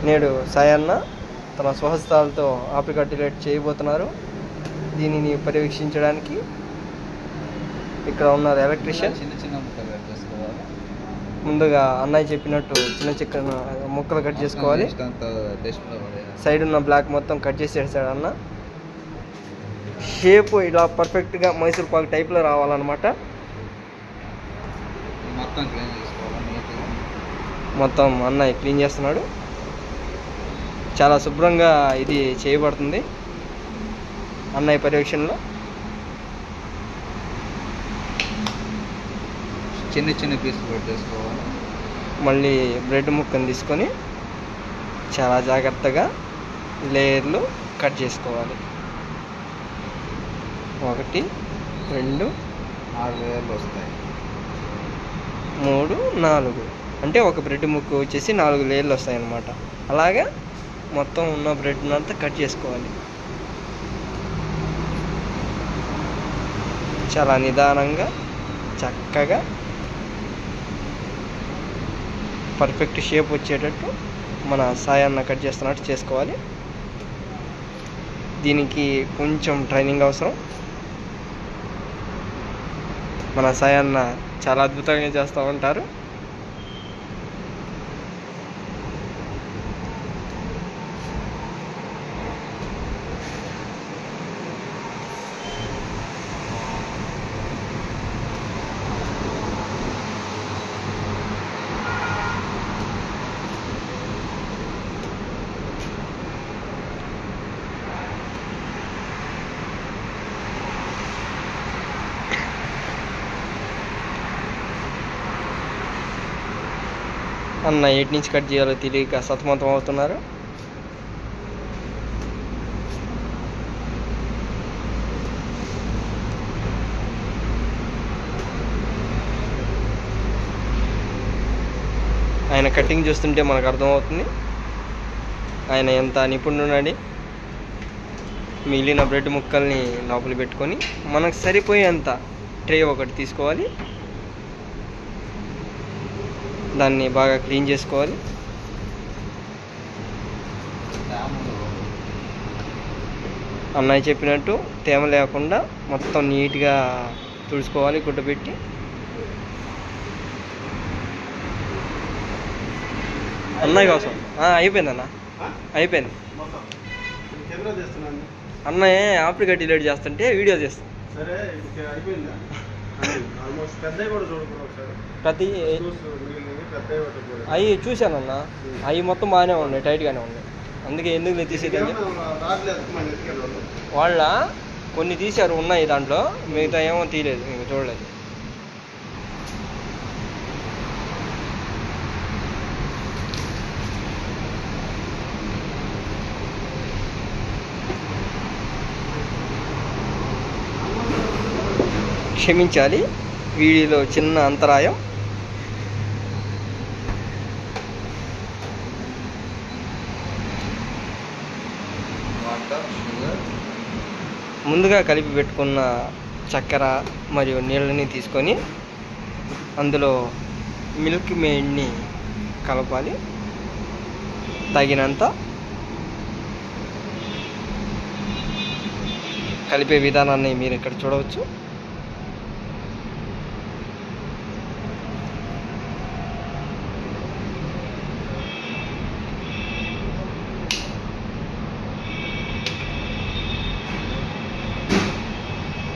నేడు సాయన్న తన స్వహస్తాలతో ఆప్రికాట్ చేయబోతున్నారు. దీనిని పర్యవేక్షించడానికి ఇక్కడ ఉన్నారు ఎలక్ట్రీషియన్. ముందుగా అన్నయ్య చెప్పినట్టు చిన్న ముక్కలు కట్ చేసుకోవాలి. సైడ్ ఉన్న బ్లాక్ మొత్తం కట్ చేసేసాడు అన్న. షేప్ ఇలా పర్ఫెక్ట్గా మైసూర్ పాక్ టైప్లో రావాలన్నమాట. మొత్తం అన్నయ్య క్లీన్ చేస్తున్నాడు. చాలా శుభ్రంగా ఇది చేయబడుతుంది అన్నయ్య పర్యవేక్షణలో. చిన్న చిన్న పీసులు పెట్టేసుకోవాలి. మళ్ళీ బ్రెడ్ ముక్కను తీసుకొని చాలా జాగ్రత్తగా లేయర్లు కట్ చేసుకోవాలి. 1 2 4 లేయర్లు వస్తాయి. 3 4 అంటే ఒక బ్రెడ్ ముక్క వచ్చేసి 4 లేయర్లు వస్తాయి అన్నమాట. అలాగే మొత్తం ఉన్న బ్రెడ్ని అంతా కట్ చేసుకోవాలి. చాలా నిదానంగా చక్కగా పర్ఫెక్ట్ షేప్ వచ్చేటట్టు మన సాయన్న కట్ చేస్తున్నట్టు చేసుకోవాలి. దీనికి కొంచెం ట్రైనింగ్ అవసరం. మన సాయన్న చాలా అద్భుతంగా చేస్తూ ఉంటారు. అన్న ఎటు నుంచి కట్ చేయాలో తెలియక సతమతం అవుతున్నారు. ఆయన కటింగ్ చూస్తుంటే మనకు అర్థమవుతుంది ఆయన ఎంత నిపుణుడని. మిగిలిన బ్రెడ్ ముక్కల్ని లోపల పెట్టుకొని మనకు సరిపోయేంత ట్రే ఒకటి తీసుకోవాలి. దాన్ని బాగా క్లీన్ చేసుకోవాలి. అన్నయ్య చెప్పినట్టు తేమ లేకుండా మొత్తం నీట్గా తుడుచుకోవాలి గుడ్డ పెట్టి. అన్నయ్య కోసం అయిపోయింది అన్న, అయిపోయింది. అన్నయ్య ఆప్రికాట్ డిలీట్ చేస్తుంటే వీడియో చేస్తాను. ప్రతి అవి చూశానన్న, అవి మొత్తం బాగానే ఉన్నాయి, టైట్గానే ఉన్నాయి. అందుకే ఎందుకు తీసేదండి వాళ్ళ కొన్ని తీశారు ఉన్నాయి దాంట్లో, మిగతా ఏమో తీయలేదు, మీకు చూడలేదు. క్షమించాలి, వీడియోలో చిన్న అంతరాయం. ముందుగా కలిపి పెట్టుకున్న చక్కెర మరియు నీళ్ళని తీసుకొని అందులో మిల్క్ మేడ్ని కలపాలి తగినంత. కలిపే విధానాన్ని మీరు ఇక్కడ చూడవచ్చు.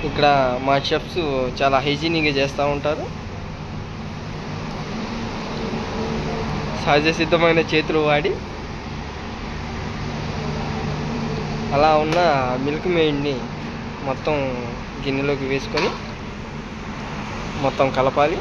ఇక్కడ మా షెఫ్స్ చాలా హైజీనిక్గా చేస్తూ ఉంటారు. సహజ సిద్ధమైన చేతులు వాడి అలా ఉన్న మిల్క్ మేడ్ని మొత్తం గిన్నెలోకి వేసుకొని మొత్తం కలపాలి.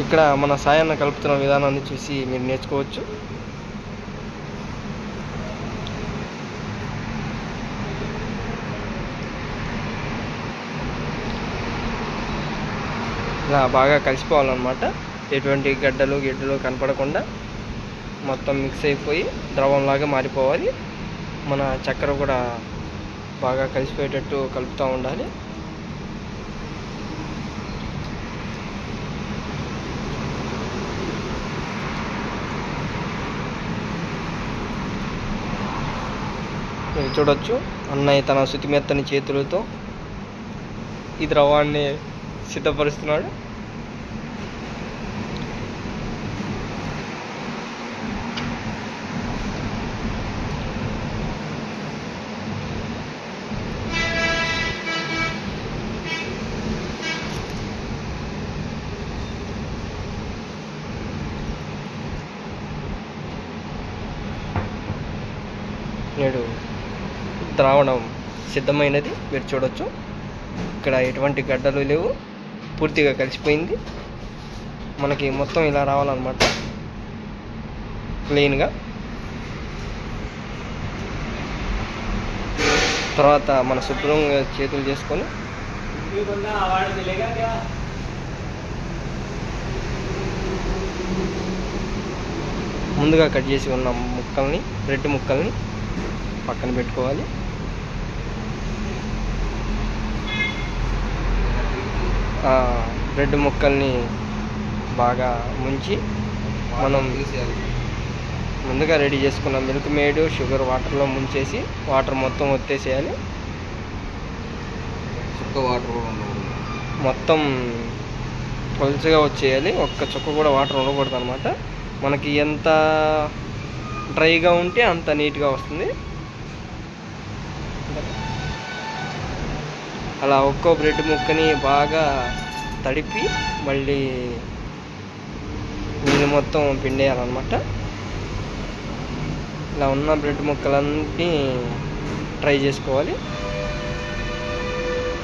ఇక్కడ మన సాయన్న కలుపుతున్న విధానాన్ని చూసి మీరు నేర్చుకోవచ్చు. ఇలా బాగా కలిసిపోవాలన్నమాట. ఎటువంటి గిడ్డలు కనపడకుండా మొత్తం మిక్స్ అయిపోయి ద్రవంలాగా మారిపోవాలి. మన చక్కెర కూడా బాగా కలిసిపోయేటట్టు కలుపుతూ ఉండాలి. మీరు చూడొచ్చు అన్నయ్య తన శుతిమెత్తని చేతులతో ఈ ద్రవాన్ని సిద్ధపరుస్తున్నాడు. నేడు ద్రావణం సిద్ధమైనది. మీరు చూడొచ్చు ఇక్కడ ఎటువంటి గడ్డలు లేవు, పూర్తిగా కలిసిపోయింది. మనకి మొత్తం ఇలా రావాలన్నమాట, క్లీన్గా. తర్వాత మన శుభ్రంగా చేతులు చేసుకొని ముందుగా కట్ చేసి ఉన్న ముక్కల్ని, బ్రెడ్ ముక్కల్ని పక్కన పెట్టుకోవాలి. బ్రెడ్ ముక్కల్ని బాగా ముంచి మనం ముందుగా రెడీ చేసుకున్న మిల్క్ మేడ్, షుగర్ వాటర్లో ముంచేసి వాటర్ మొత్తం ఒత్తేసేయాలి. చుక్క వాటర్ మొత్తం పలుచగా వచ్చేయాలి, ఒక్క చుక్క కూడా వాటర్ ఉండకూడదు అనమాట. మనకి ఎంత డ్రైగా ఉంటే అంత నీట్గా వస్తుంది. అలా ఒక్కో బ్రెడ్ ముక్కని బాగా తడిపి మళ్ళీ నీళ్ళు మొత్తం పిండేయాలన్నమాట. ఇలా ఉన్న బ్రెడ్ ముక్కలన్నీ ట్రై చేసుకోవాలి.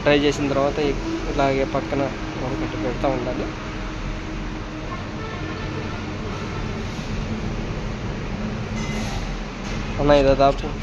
ట్రై చేసిన తర్వాత ఇలాగే పక్కన ఒకటి పెడతా ఉండాలి. అన్న ఇది దాపు